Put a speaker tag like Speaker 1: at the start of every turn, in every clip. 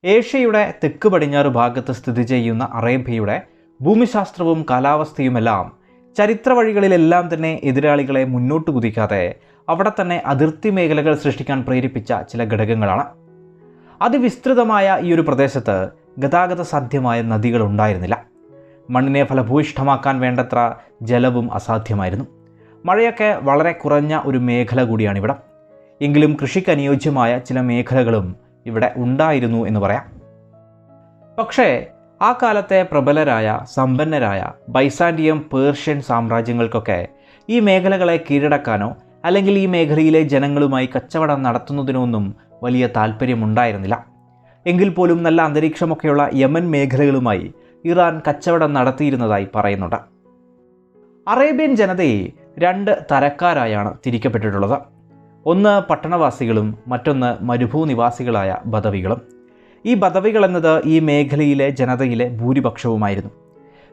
Speaker 1: ഏഷ്യയുടെ തെക്ക് പടിഞ്ഞാറ് ഭാഗത്ത് സ്ഥിതി ചെയ്യുന്ന അറേബ്യയുടെ ഭൂമിശാസ്ത്രവും കാലാവസ്ഥയുമെല്ലാം ചരിത്ര വഴികളിലെല്ലാം തന്നെ എതിരാളികളെ മുന്നോട്ട് കുതിക്കാതെ അവിടെ തന്നെ അതിർത്തി മേഖലകൾ സൃഷ്ടിക്കാൻ പ്രേരിപ്പിച്ച ചില ഘടകങ്ങളാണ്. അതിവിസ്തൃതമായ ഈ ഒരു പ്രദേശത്ത് ഗതാഗത സാധ്യമായ നദികൾ ഉണ്ടായിരുന്നില്ല. മണ്ണിനെ ഫലഭൂയിഷ്ഠമാക്കാൻ വേണ്ടത്ര ജലവും അസാധ്യമായിരുന്നു. മഴയൊക്കെ വളരെ കുറഞ്ഞ ഒരു മേഖല കൂടിയാണിവിടം. എങ്കിലും കൃഷിക്ക് അനുയോജ്യമായ ചില മേഖലകളും ഇവിടെ ഉണ്ടായിരുന്നു എന്ന് പറയാം. പക്ഷേ ആ കാലത്തെ പ്രബലരായ സമ്പന്നരായ ബൈസാൻഡിയം പേർഷ്യൻ സാമ്രാജ്യങ്ങൾക്കൊക്കെ ഈ മേഖലകളെ കീഴടക്കാനോ അല്ലെങ്കിൽ ഈ മേഖലയിലെ ജനങ്ങളുമായി കച്ചവടം നടത്തുന്നതിനോ ഒന്നും വലിയ താല്പര്യമുണ്ടായിരുന്നില്ല. എങ്കിൽ പോലും നല്ല അന്തരീക്ഷമൊക്കെയുള്ള യമൻ മേഖലകളുമായി ഇറാൻ കച്ചവടം നടത്തിയിരുന്നതായി പറയുന്നുണ്ട്. അറേബ്യൻ ജനതയെ രണ്ട് തരക്കാരായാണ് തിരിക്കപ്പെട്ടിട്ടുള്ളത്. ഒന്ന് പട്ടണവാസികളും മറ്റൊന്ന് മരുഭൂനിവാസികളായ ബദവികളും. ഈ ബദവികൾ എന്നത് ഈ മേഖലയിലെ ജനതയിലെ ഭൂരിപക്ഷവുമായിരുന്നു.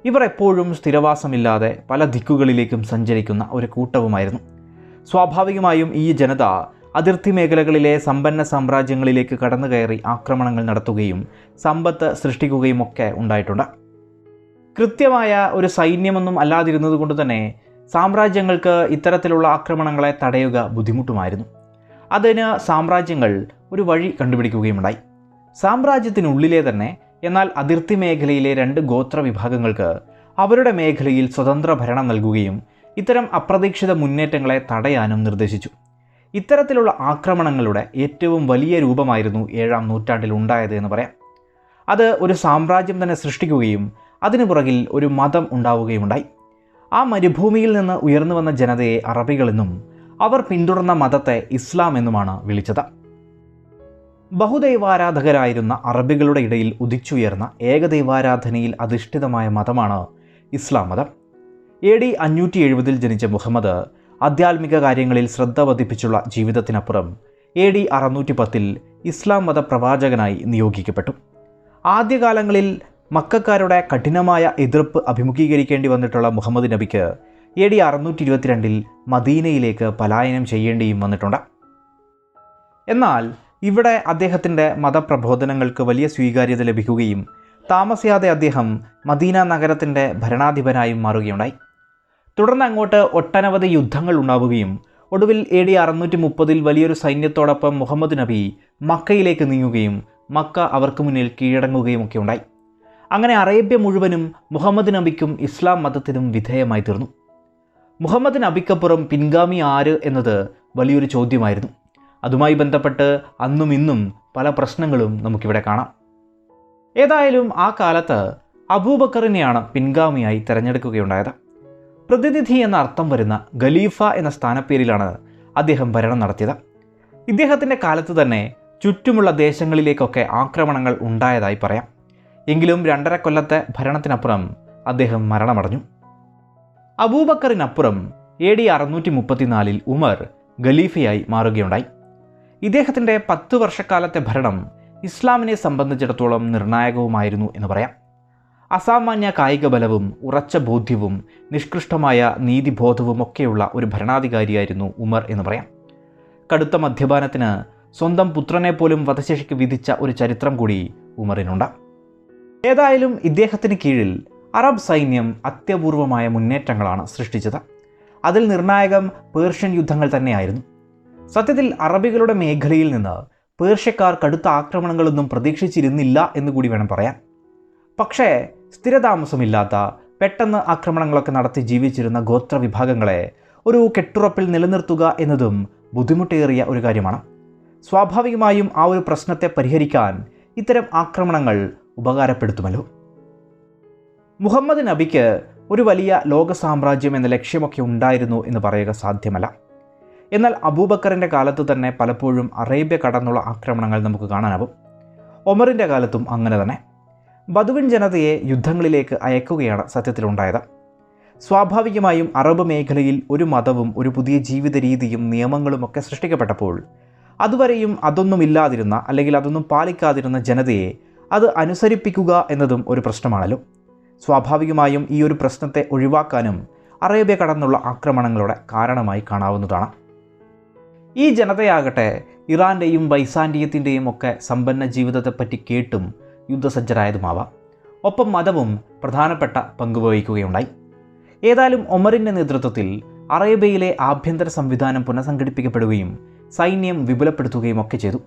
Speaker 1: ഇവർ എപ്പോഴും സ്ഥിരവാസമില്ലാതെ പല ദിക്കുകളിലേക്കും സഞ്ചരിക്കുന്ന ഒരു കൂട്ടവുമായിരുന്നു. സ്വാഭാവികമായും ഈ ജനത അതിർത്തി മേഖലകളിലെ സമ്പന്ന സാമ്രാജ്യങ്ങളിലേക്ക് കടന്നു കയറി ആക്രമണങ്ങൾ നടത്തുകയും സമ്പത്ത് സൃഷ്ടിക്കുകയും ഒക്കെ ഉണ്ടായിട്ടുണ്ട്. കൃത്യമായ ഒരു സൈന്യമൊന്നും അല്ലാതിരുന്നത് കൊണ്ട് തന്നെ സാമ്രാജ്യങ്ങൾക്ക് ഇത്തരത്തിലുള്ള ആക്രമണങ്ങളെ തടയുക ബുദ്ധിമുട്ടുമായിരുന്നു. അതിന് സാമ്രാജ്യങ്ങൾ ഒരു വഴി കണ്ടുപിടിക്കുകയുമുണ്ടായി. സാമ്രാജ്യത്തിനുള്ളിലെ തന്നെ എന്നാൽ അതിർത്തി മേഖലയിലെ രണ്ട് ഗോത്ര വിഭാഗങ്ങൾക്ക് അവരുടെ മേഖലയിൽ സ്വതന്ത്ര ഭരണം നൽകുകയും ഇത്തരം അപ്രതീക്ഷിത മുന്നേറ്റങ്ങളെ തടയാനും നിർദ്ദേശിച്ചു. ഇത്തരത്തിലുള്ള ആക്രമണങ്ങളുടെ ഏറ്റവും വലിയ രൂപമായിരുന്നു 7-ാം നൂറ്റാണ്ടിൽ ഉണ്ടായത് എന്ന് പറയാം. അത് ഒരു സാമ്രാജ്യം തന്നെ സൃഷ്ടിക്കുകയും അതിനു പുറകിൽ ഒരു മതം ഉണ്ടാവുകയുമുണ്ടായി. ആ മരുഭൂമിയിൽ നിന്ന് ഉയർന്നു വന്ന ജനതയെ അറബികളെന്നും അവർ പിന്തുടർന്ന മതത്തെ ഇസ്ലാം എന്നുമാണ് വിളിച്ചത്. ബഹുദൈവാരാധകരായിരുന്ന അറബികളുടെ ഇടയിൽ ഉദിച്ചുയർന്ന ഏകദൈവാരാധനയിൽ അധിഷ്ഠിതമായ മതമാണ് ഇസ്ലാം മതം. AD 570 ജനിച്ച മുഹമ്മദ് ആധ്യാത്മിക കാര്യങ്ങളിൽ ശ്രദ്ധ പതിപ്പിച്ചുള്ള ജീവിതത്തിനപ്പുറം AD 610 ഇസ്ലാം മത പ്രവാചകനായി നിയോഗിക്കപ്പെട്ടു. ആദ്യകാലങ്ങളിൽ മക്കക്കാരുടെ കഠിനമായ എതിർപ്പ് അഭിമുഖീകരിക്കേണ്ടി വന്നിട്ടുള്ള മുഹമ്മദ് നബിക്ക് AD 622 മദീനയിലേക്ക് പലായനം ചെയ്യേണ്ടിയും വന്നിട്ടുണ്ട്. എന്നാൽ ഇവിടെ അദ്ദേഹത്തിൻ്റെ മതപ്രബോധനങ്ങൾക്ക് വലിയ സ്വീകാര്യത ലഭിക്കുകയും താമസിയാതെ അദ്ദേഹം മദീന നഗരത്തിൻ്റെ ഭരണാധിപനായും മാറുകയുണ്ടായി. തുടർന്ന് അങ്ങോട്ട് ഒട്ടനവധി യുദ്ധങ്ങൾ ഉണ്ടാവുകയും ഒടുവിൽ AD 630 വലിയൊരു സൈന്യത്തോടൊപ്പം മുഹമ്മദ് നബി മക്കയിലേക്ക് നീങ്ങുകയും മക്ക അവർക്ക് മുന്നിൽ കീഴടങ്ങുകയും ഒക്കെ ഉണ്ടായി. അങ്ങനെ അറേബ്യ മുഴുവനും മുഹമ്മദ് നബിക്കും ഇസ്ലാം മതത്തിനും വിധേയമായി തീർന്നു. മുഹമ്മദ് നബിക്കപ്പുറം പിൻഗാമി ആര് എന്നത് വലിയൊരു ചോദ്യമായിരുന്നു. അതുമായി ബന്ധപ്പെട്ട് അന്നും ഇന്നും പല പ്രശ്നങ്ങളും നമുക്കിവിടെ കാണാം. ഏതായാലും ആ കാലത്ത് അബൂബക്കറിനെയാണ് പിൻഗാമിയായി തിരഞ്ഞെടുക്കുകയുണ്ടായത്. പ്രതിനിധി എന്ന അർത്ഥം വരുന്ന ഖലീഫ എന്ന സ്ഥാനപ്പേരിലാണ് അദ്ദേഹം ഭരണം നടത്തിയത്. ഇദ്ദേഹത്തിൻ്റെ കാലത്ത് തന്നെ ചുറ്റുമുള്ള ദേശങ്ങളിലേക്കൊക്കെ ആക്രമണങ്ങൾ ഉണ്ടായതായി പറയാം. എങ്കിലും 2.5 കൊല്ലത്തെ ഭരണത്തിനപ്പുറം അദ്ദേഹം മരണമടഞ്ഞു. അബൂബക്കറിനപ്പുറം AD 634 ഉമർ ഖലീഫയായി മാറുകയുണ്ടായി. ഇദ്ദേഹത്തിൻ്റെ 10 വർഷക്കാലത്തെ ഭരണം ഇസ്ലാമിനെ സംബന്ധിച്ചിടത്തോളം നിർണായകവുമായിരുന്നു എന്ന് പറയാം. അസാമാന്യ കായിക ബലവും ഉറച്ച ബോധ്യവും നിഷ്കൃഷ്ടമായ നീതിബോധവും ഒക്കെയുള്ള ഒരു ഭരണാധികാരിയായിരുന്നു ഉമർ എന്ന് പറയാം. കടുത്ത മദ്യപാനത്തിന് സ്വന്തം പുത്രനെ പോലും വധശിക്ഷയ്ക്ക് വിധിച്ച ഒരു ചരിത്രം കൂടി ഉമറിനുണ്ട്. ഏതായാലും ഇദ്ദേഹത്തിന് കീഴിൽ അറബ് സൈന്യം അത്യപൂർവമായ മുന്നേറ്റങ്ങളാണ് സൃഷ്ടിച്ചത്. അതിൽ നിർണായകം പേർഷ്യൻ യുദ്ധങ്ങൾ തന്നെയായിരുന്നു. സത്യത്തിൽ അറബികളുടെ മേഖലയിൽ നിന്ന് പേർഷ്യക്കാർ കടുത്ത ആക്രമണങ്ങളൊന്നും പ്രതീക്ഷിച്ചിരുന്നില്ല എന്നുകൂടി വേണം പറയാൻ. പക്ഷേ സ്ഥിരതാമസമില്ലാത്ത പെട്ടെന്ന് ആക്രമണങ്ങളൊക്കെ നടത്തി ജീവിച്ചിരുന്ന ഗോത്ര വിഭാഗങ്ങളെ ഒരു കെട്ടുറപ്പിൽ നിലനിർത്തുക എന്നതും ബുദ്ധിമുട്ടേറിയ ഒരു കാര്യമാണ്. സ്വാഭാവികമായും ആ ഒരു പ്രശ്നത്തെ പരിഹരിക്കാൻ ഇത്തരം ആക്രമണങ്ങൾ ഉപകാരപ്പെടുത്തുമല്ലോ. മുഹമ്മദ് നബിക്ക് ഒരു വലിയ ലോക സാമ്രാജ്യം എന്ന ലക്ഷ്യമൊക്കെ ഉണ്ടായിരുന്നു എന്ന് പറയുക സാധ്യമല്ല. എന്നാൽ അബൂബക്കറിൻ്റെ കാലത്ത് തന്നെ പലപ്പോഴും അറേബ്യ കടന്നുള്ള ആക്രമണങ്ങൾ നമുക്ക് കാണാനാവും. ഒമറിൻ്റെ കാലത്തും അങ്ങനെ തന്നെ. ബദുവിൻ ജനതയെ യുദ്ധങ്ങളിലേക്ക് അയക്കുകയാണ് സത്യത്തിലുണ്ടായത്. സ്വാഭാവികമായും അറബ് മേഖലയിൽ ഒരു മതവും ഒരു പുതിയ ജീവിത രീതിയും നിയമങ്ങളുമൊക്കെ സൃഷ്ടിക്കപ്പെട്ടപ്പോൾ അതുവരെയും അതൊന്നുമില്ലാതിരുന്ന അല്ലെങ്കിൽ അതൊന്നും പാലിക്കാതിരുന്ന ജനതയെ അത് അനുസരിപ്പിക്കുക എന്നതും ഒരു പ്രശ്നമാണല്ലോ. സ്വാഭാവികമായും ഈ ഒരു പ്രശ്നത്തെ ഒഴിവാക്കാനും അറേബ്യ കടന്നുള്ള ആക്രമണങ്ങളുടെ കാരണമായി കാണാവുന്നതാണ്. ഈ ജനതയാകട്ടെ ഇറാൻ്റെയും ബൈസാൻഡിയത്തിൻ്റെയും ഒക്കെ സമ്പന്ന ജീവിതത്തെപ്പറ്റി കേട്ടും യുദ്ധസജ്ജരായതുമാവാം. ഒപ്പം മതവും പ്രധാനപ്പെട്ട പങ്കുവഹിക്കുകയുണ്ടായി. ഏതായാലും ഒമറിൻ്റെ നേതൃത്വത്തിൽ അറേബ്യയിലെ ആഭ്യന്തര സംവിധാനം പുനഃസംഘടിപ്പിക്കപ്പെടുകയും സൈന്യം വിപുലപ്പെടുത്തുകയും ഒക്കെ ചെയ്തു.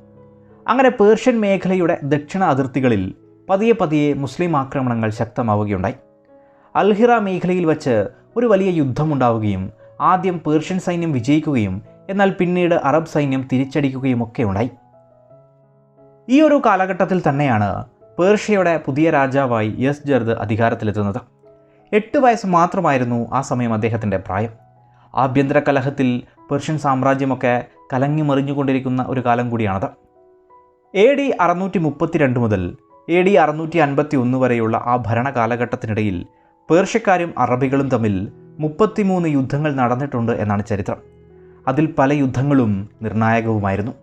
Speaker 1: അങ്ങനെ പേർഷ്യൻ മേഖലയുടെ ദക്ഷിണ അതിർത്തികളിൽ പതിയെ പതിയെ മുസ്ലിം ആക്രമണങ്ങൾ ശക്തമാവുകയുണ്ടായി. അൽഹിറ മേഖലയിൽ വച്ച് ഒരു വലിയ യുദ്ധമുണ്ടാവുകയും ആദ്യം പേർഷ്യൻ സൈന്യം വിജയിക്കുകയും എന്നാൽ പിന്നീട് അറബ് സൈന്യം തിരിച്ചടിക്കുകയും ഒക്കെ ഉണ്ടായി. ഈ ഒരു കാലഘട്ടത്തിൽ തന്നെയാണ് പേർഷ്യയുടെ പുതിയ രാജാവായി യസ്ജർദ് അധികാരത്തിലെത്തുന്നത്. 8 വയസ്സ് മാത്രമായിരുന്നു ആ സമയം അദ്ദേഹത്തിൻ്റെ പ്രായം. ആഭ്യന്തര കലഹത്തിൽ പേർഷ്യൻ സാമ്രാജ്യമൊക്കെ കലങ്ങി മറിഞ്ഞുകൊണ്ടിരിക്കുന്ന ഒരു കാലം കൂടിയാണത്. AD 632 മുതൽ AD 651 വരെയുള്ള ആ ഭരണകാലഘട്ടത്തിനിടയിൽ പേർഷ്യക്കാരും അറബികളും തമ്മിൽ 33 യുദ്ധങ്ങൾ നടന്നിട്ടുണ്ട് എന്നാണ് ചരിത്രം. അതിൽ പല യുദ്ധങ്ങളും നിർണായകവുമായിരുന്നു.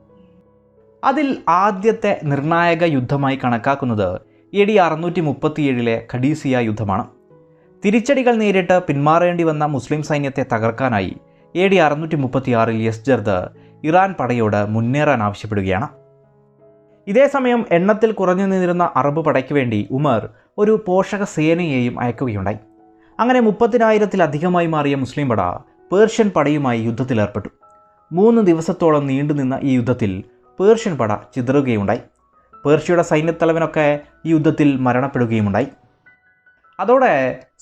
Speaker 1: അതിൽ ആദ്യത്തെ നിർണായക യുദ്ധമായി കണക്കാക്കുന്നത് AD 637 ഖഡീസിയ യുദ്ധമാണ്. തിരിച്ചടികൾ നേരിട്ട് പിന്മാറേണ്ടി വന്ന മുസ്ലിം സൈന്യത്തെ തകർക്കാനായി AD 636 യസ്ജർദ് ഇറാൻ പടയോട് മുന്നേറാൻ ആവശ്യപ്പെടുകയാണ്. ഇതേസമയം എണ്ണത്തിൽ കുറഞ്ഞു നിന്നിരുന്ന അറബ് പടയ്ക്ക് വേണ്ടി ഉമർ ഒരു പോഷക സേനയെയും അയക്കുകയുണ്ടായി. അങ്ങനെ 30,000-ലധികമായി മാറിയ മുസ്ലിം പട പേർഷ്യൻ പടയുമായി യുദ്ധത്തിലേർപ്പെട്ടു. 3 ദിവസത്തോളം നീണ്ടുനിന്ന ഈ യുദ്ധത്തിൽ പേർഷ്യൻ പട ചിതറുകയുണ്ടായി. പേർഷ്യയുടെ സൈന്യത്തലവനൊക്കെ ഈ യുദ്ധത്തിൽ മരണപ്പെടുകയുമുണ്ടായി. അതോടെ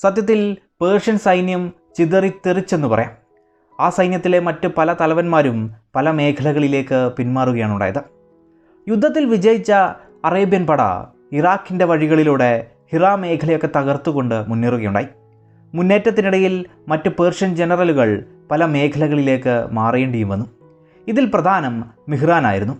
Speaker 1: സത്യത്തിൽ പേർഷ്യൻ സൈന്യം ചിതറിത്തെറിച്ചെന്ന് പറയാം. ആ സൈന്യത്തിലെ മറ്റ് പല തലവന്മാരും പല മേഖലകളിലേക്ക് പിന്മാറുകയാണ് ഉണ്ടായത്. യുദ്ധത്തിൽ വിജയിച്ച അറേബ്യൻ പട ഇറാഖിൻ്റെ വഴികളിലൂടെ ഹിറ മേഖലയൊക്കെ തകർത്തുകൊണ്ട് മുന്നേറുകയുണ്ടായി. മുന്നേറ്റത്തിനിടയിൽ മറ്റ് പേർഷ്യൻ ജനറലുകൾ പല മേഖലകളിലേക്ക് മാറേണ്ടിയും വന്നു. ഇതിൽ പ്രധാനം മിഹ്റാനായിരുന്നു.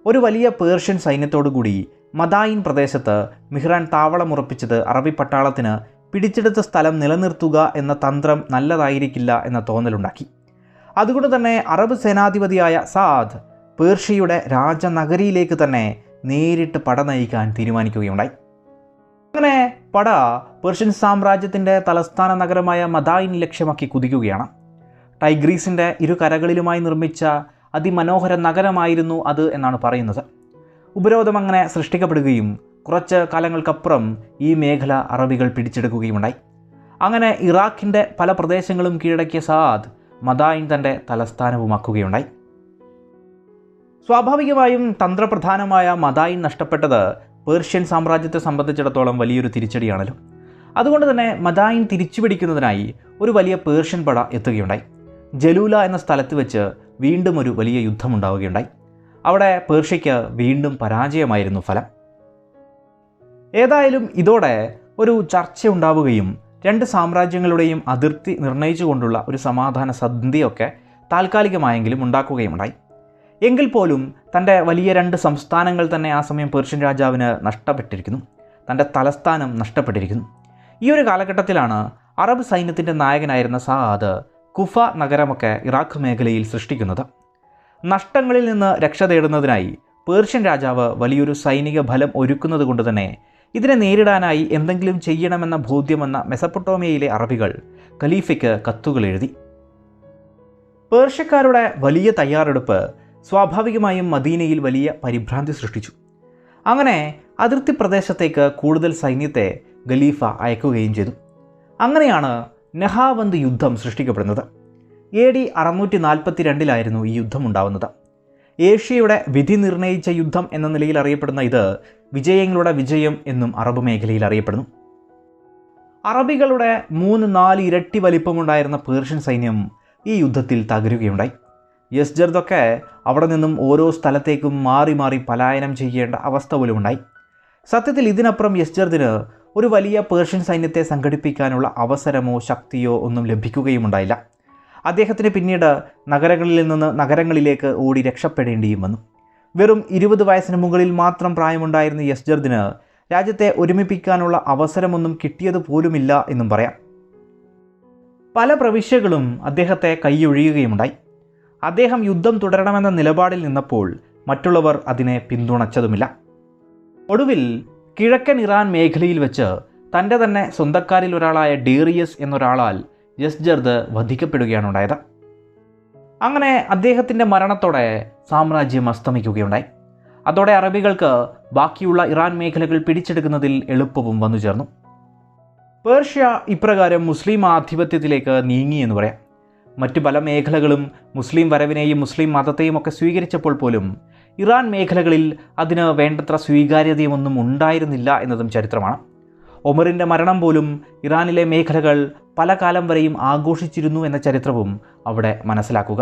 Speaker 1: ഒരു വലിയ പേർഷ്യൻ സൈന്യത്തോടുകൂടി മദായിൻ പ്രദേശത്ത് മിഹ്റാൻ താവളമുറപ്പിച്ചത് അറബി പട്ടാളത്തിന് പിടിച്ചെടുത്ത സ്ഥലം നിലനിർത്തുക എന്ന തന്ത്രം നല്ലതായിരിക്കില്ല എന്ന തോന്നലുണ്ടാക്കി. അതുകൊണ്ട് തന്നെ അറബ് സേനാധിപതിയായ സാദ് പേർഷ്യയുടെ രാജനഗരിയിലേക്ക് തന്നെ നേരിട്ട് പട നയിക്കാൻ തീരുമാനിക്കുകയുണ്ടായി. അങ്ങനെ പട പേർഷ്യൻ സാമ്രാജ്യത്തിൻ്റെ തലസ്ഥാന നഗരമായ മദായിൻ ലക്ഷ്യമാക്കി കുതിക്കുകയാണ്. ടൈഗ്രീസിൻ്റെ 2 കരകളിലുമായി നിർമ്മിച്ച അതിമനോഹര നഗരമായിരുന്നു അത് എന്നാണ് പറയുന്നത്. ഉപരോധം അങ്ങനെ സൃഷ്ടിക്കപ്പെടുകയും കുറച്ച് കാലങ്ങൾക്കപ്പുറം ഈ മേഖല അറബികൾ പിടിച്ചെടുക്കുകയുണ്ടായി. അങ്ങനെ ഇറാഖിൻ്റെ പല പ്രദേശങ്ങളും കീഴടക്കിയ സാദ് മദായിൻ തൻ്റെ തലസ്ഥാനവുമാക്കുകയുണ്ടായി. സ്വാഭാവികമായും തന്ത്രപ്രധാനമായ മദായിൻ നഷ്ടപ്പെട്ടത് പേർഷ്യൻ സാമ്രാജ്യത്തെ സംബന്ധിച്ചിടത്തോളം വലിയൊരു തിരിച്ചടിയാണല്ലോ. അതുകൊണ്ട് തന്നെ മദായിൻ തിരിച്ചുപിടിക്കുന്നതിനായി ഒരു വലിയ പേർഷ്യൻ പട എത്തുകയുണ്ടായി. ജലൂല എന്ന സ്ഥലത്ത് വെച്ച് വീണ്ടും ഒരു വലിയ യുദ്ധമുണ്ടാവുകയുണ്ടായി. അവിടെ പേർഷ്യയ്ക്ക് വീണ്ടും പരാജയമായിരുന്നു ഫലം. ഏതായാലും ഇതോടെ ഒരു ചർച്ച ഉണ്ടാവുകയും 2 സാമ്രാജ്യങ്ങളുടെയും അതിർത്തി നിർണയിച്ചുകൊണ്ടുള്ള ഒരു സമാധാന സന്ധിയൊക്കെ താൽക്കാലികമായെങ്കിലും ഉണ്ടാക്കുകയുണ്ടായി. എങ്കിൽ പോലും തൻ്റെ വലിയ 2 സംസ്ഥാനങ്ങൾ തന്നെ ആ സമയം പേർഷ്യൻ രാജാവിന് നഷ്ടപ്പെട്ടിരിക്കുന്നു. തൻ്റെ തലസ്ഥാനം നഷ്ടപ്പെട്ടിരിക്കുന്നു. ഈ ഒരു കാലഘട്ടത്തിലാണ് അറബ് സൈന്യത്തിൻ്റെ നായകനായിരുന്ന സാദ് കുഫ നഗരമൊക്കെ ഇറാഖ് മേഖലയിൽ സൃഷ്ടിക്കുന്നത്. നഷ്ടങ്ങളിൽ നിന്ന് രക്ഷ തേടുന്നതിനായി പേർഷ്യൻ രാജാവ് വലിയൊരു സൈനിക ബലം ഒരുക്കുന്നത് കൊണ്ട് തന്നെ ഇതിനെ നേരിടാനായി എന്തെങ്കിലും ചെയ്യണമെന്ന ബോധ്യമെന്ന മെസപ്പൊട്ടോമിയയിലെ അറബികൾ ഖലീഫയ്ക്ക് കത്തുകൾ എഴുതി. പേർഷ്യക്കാരുടെ വലിയ തയ്യാറെടുപ്പ് സ്വാഭാവികമായും മദീനയിൽ വലിയ പരിഭ്രാന്തി സൃഷ്ടിച്ചു. അങ്ങനെ അതിർത്തി പ്രദേശത്തേക്ക് കൂടുതൽ സൈന്യത്തെ ഖലീഫ അയക്കുകയും ചെയ്തു. അങ്ങനെയാണ് നഹാവന്ത് യുദ്ധം സൃഷ്ടിക്കപ്പെടുന്നത്. AD 642 ഈ യുദ്ധം ഉണ്ടാവുന്നത്. ഏഷ്യയുടെ വിധി നിർണയിച്ച യുദ്ധം എന്ന നിലയിൽ അറിയപ്പെടുന്ന ഇത് വിജയങ്ങളുടെ വിജയം എന്നും അറബ് മേഖലയിൽ അറിയപ്പെടുന്നു. അറബികളുടെ 3-4 ഇരട്ടി വലിപ്പമുണ്ടായിരുന്ന പേർഷ്യൻ സൈന്യം ഈ യുദ്ധത്തിൽ തകരുകയുണ്ടായി. യസ്ജർദൊക്കെ അവിടെ നിന്നും ഓരോ സ്ഥലത്തേക്കും മാറി മാറി പലായനം ചെയ്യേണ്ട അവസ്ഥ പോലും ഉണ്ടായി. സത്യത്തിൽ ഇതിനപ്പുറം യസ്ജർദിന് ഒരു വലിയ പേർഷ്യൻ സൈന്യത്തെ സംഘടിപ്പിക്കാനുള്ള അവസരമോ ശക്തിയോ ഒന്നും ലഭിക്കുകയുമുണ്ടായില്ല. അദ്ദേഹത്തിന് പിന്നീട് നഗരങ്ങളിൽ നിന്ന് നഗരങ്ങളിലേക്ക് ഓടി രക്ഷപ്പെടേണ്ടിയും വന്നു. വെറും 20 വയസ്സിന് മുകളിൽ മാത്രം പ്രായമുണ്ടായിരുന്ന യസ്ജർദിന് രാജ്യത്തെ ഒരുമിപ്പിക്കാനുള്ള അവസരമൊന്നും കിട്ടിയത് പോലുമില്ല എന്നും പറയാം. പല പ്രവിശ്യകളും അദ്ദേഹത്തെ കൈയൊഴിയുകയുമുണ്ടായി. അദ്ദേഹം യുദ്ധം തുടരണമെന്ന നിലപാടിൽ നിന്നപ്പോൾ മറ്റുള്ളവർ അതിനെ പിന്തുണച്ചതുമില്ല. ഒടുവിൽ കിഴക്കൻ ഇറാൻ മേഖലയിൽ വെച്ച് തൻ്റെ തന്നെ സ്വന്തക്കാരിൽ ഒരാളായ ഡേറിയസ് എന്നൊരാളാൽ യസ്ജർദ് വധിക്കപ്പെടുകയാണ് ഉണ്ടായത്. അങ്ങനെ അദ്ദേഹത്തിൻ്റെ മരണത്തോടെ സാമ്രാജ്യം അസ്തമിക്കുകയുണ്ടായി. അതോടെ അറബികൾക്ക് ബാക്കിയുള്ള ഇറാൻ മേഖലകൾ പിടിച്ചെടുക്കുന്നതിൽ എളുപ്പവും വന്നു ചേർന്നു. പേർഷ്യ ഇപ്രകാരം മുസ്ലിം ആധിപത്യത്തിലേക്ക് നീങ്ങി എന്ന് പറയാം. മറ്റു പല മേഖലകളും മുസ്ലിം വരവിനെയും മുസ്ലിം മതത്തെയും ഒക്കെ സ്വീകരിച്ചപ്പോൾ പോലും ഇറാൻ മേഖലകളിൽ അതിന് വേണ്ടത്ര സ്വീകാര്യതയൊന്നും ഉണ്ടായിരുന്നില്ല എന്നതും ചരിത്രമാണ്. ഒമറിൻ്റെ മരണം പോലും ഇറാനിലെ മേഖലകൾ പല കാലം വരെയും ആഘോഷിച്ചിരുന്നു എന്ന ചരിത്രവും അവിടെ മനസ്സിലാക്കുക.